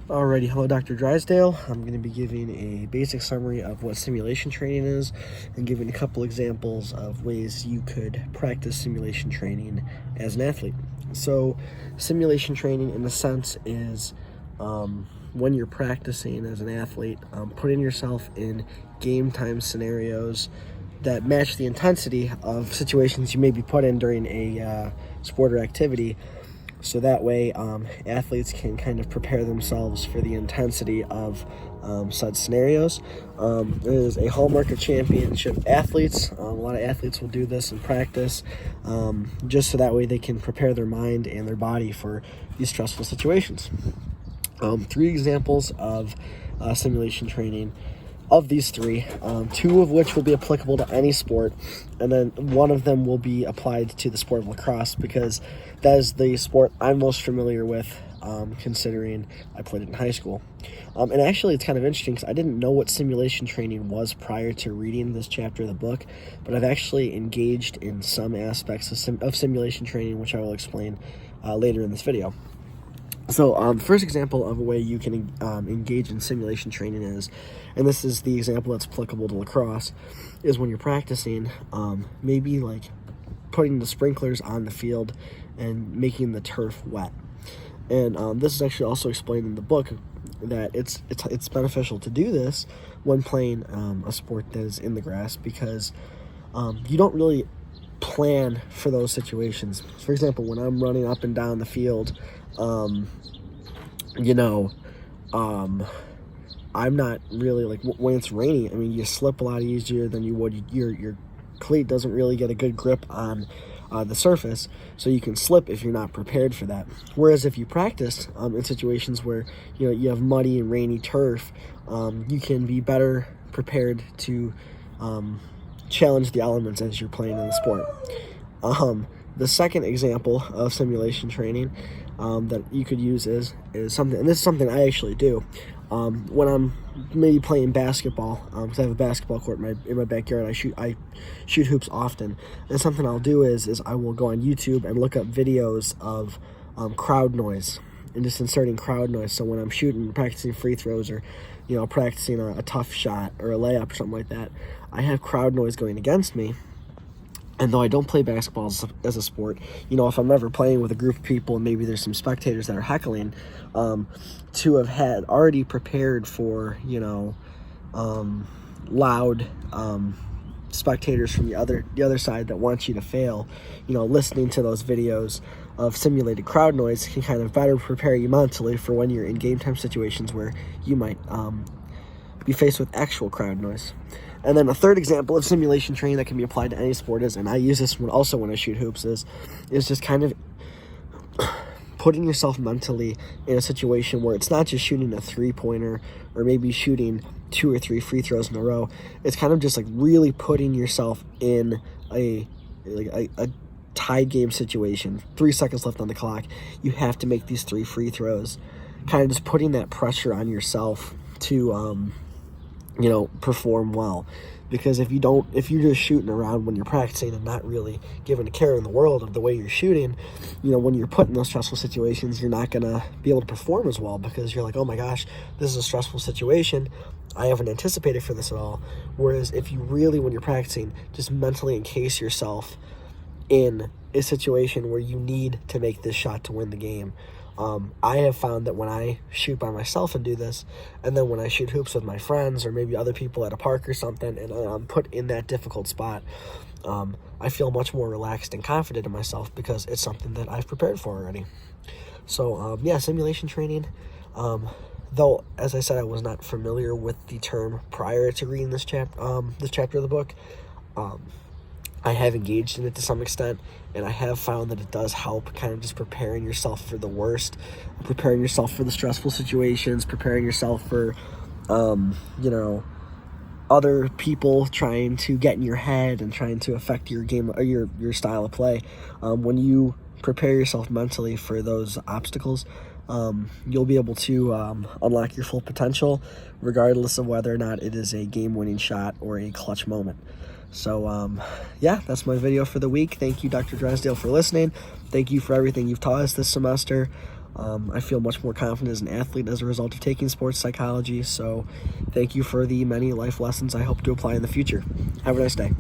Alrighty, hello Dr. Drysdale. I'm going to be giving a basic summary of what simulation training is and giving a couple examples of ways you could practice simulation training as an athlete. So simulation training in a sense is when you're practicing as an athlete, putting yourself in game time scenarios that match the intensity of situations you may be put in during a sport or activity. So that way, athletes can kind of prepare themselves for the intensity of such scenarios. It is a hallmark of championship athletes. A lot of athletes will do this in practice, just so that way they can prepare their mind and their body for these stressful situations. 3 examples of simulation training. Of these 3, 2 of which will be applicable to any sport, and then one of them will be applied to the sport of lacrosse because that is the sport I'm most familiar with, considering I played it in high school. And actually, it's kind of interesting because I didn't know what simulation training was prior to reading this chapter of the book, but I've actually engaged in some aspects of simulation training, which I will explain later in this video. So first example of a way you can engage in simulation training is, and this is the example that's applicable to lacrosse, is when you're practicing, maybe like putting the sprinklers on the field and making the turf wet. And this is actually also explained in the book that it's beneficial to do this when playing a sport that is in the grass because you don't really plan for those situations. For example, when I'm running up and down the field, I'm not really like when it's raining. I mean, you slip a lot easier than you would. Your cleat doesn't really get a good grip on the surface, so you can slip if you're not prepared for that. Whereas if you practice in situations where you have muddy and rainy turf, you can be better prepared to challenge the elements as you're playing in the sport. The second example of simulation training that you could use is something, and this is something I actually do when I'm maybe playing basketball, because I have a basketball court in my backyard. I shoot hoops often, and something I'll do is I will go on YouTube and look up videos of crowd noise and just inserting crowd noise. So when I'm practicing free throws or practicing a tough shot or a layup or something like that, I have crowd noise going against me. And though I don't play basketball as a sport, if I'm ever playing with a group of people and maybe there's some spectators that are heckling, to have had already prepared for, loud spectators from the other side that want you to fail, listening to those videos of simulated crowd noise can kind of better prepare you mentally for when you're in game time situations where you might be faced with actual crowd noise. And then a third example of simulation training that can be applied to any sport is, and I use this also when I shoot hoops, is just kind of putting yourself mentally in a situation where it's not just shooting a 3-pointer or maybe shooting 2 or 3 free throws in a row. It's kind of just like really putting yourself in a tied game situation. 3 seconds left on the clock. You have to make these 3 free throws. Kind of just putting that pressure on yourself to perform well. Because if you're just shooting around when you're practicing and not really giving a care in the world of the way you're shooting, when you're put in those stressful situations, you're not going to be able to perform as well because you're like, oh my gosh, this is a stressful situation. I haven't anticipated for this at all. Whereas if you really, when you're practicing, just mentally encase yourself in a situation where you need to make this shot to win the game. I have found that when I shoot by myself and do this, and then when I shoot hoops with my friends or maybe other people at a park or something, and I'm put in that difficult spot, I feel much more relaxed and confident in myself because it's something that I've prepared for already. So, simulation training. Though, as I said, I was not familiar with the term prior to reading this chapter of the book. I have engaged in it to some extent, and I have found that it does help kind of just preparing yourself for the worst, preparing yourself for the stressful situations, preparing yourself for, other people trying to get in your head and trying to affect your game or your style of play. When you prepare yourself mentally for those obstacles, you'll be able to unlock your full potential, regardless of whether or not it is a game-winning shot or a clutch moment. So, that's my video for the week. Thank you, Dr. Drysdale, for listening. Thank you for everything you've taught us this semester. I feel much more confident as an athlete as a result of taking sports psychology. So thank you for the many life lessons I hope to apply in the future. Have a nice day.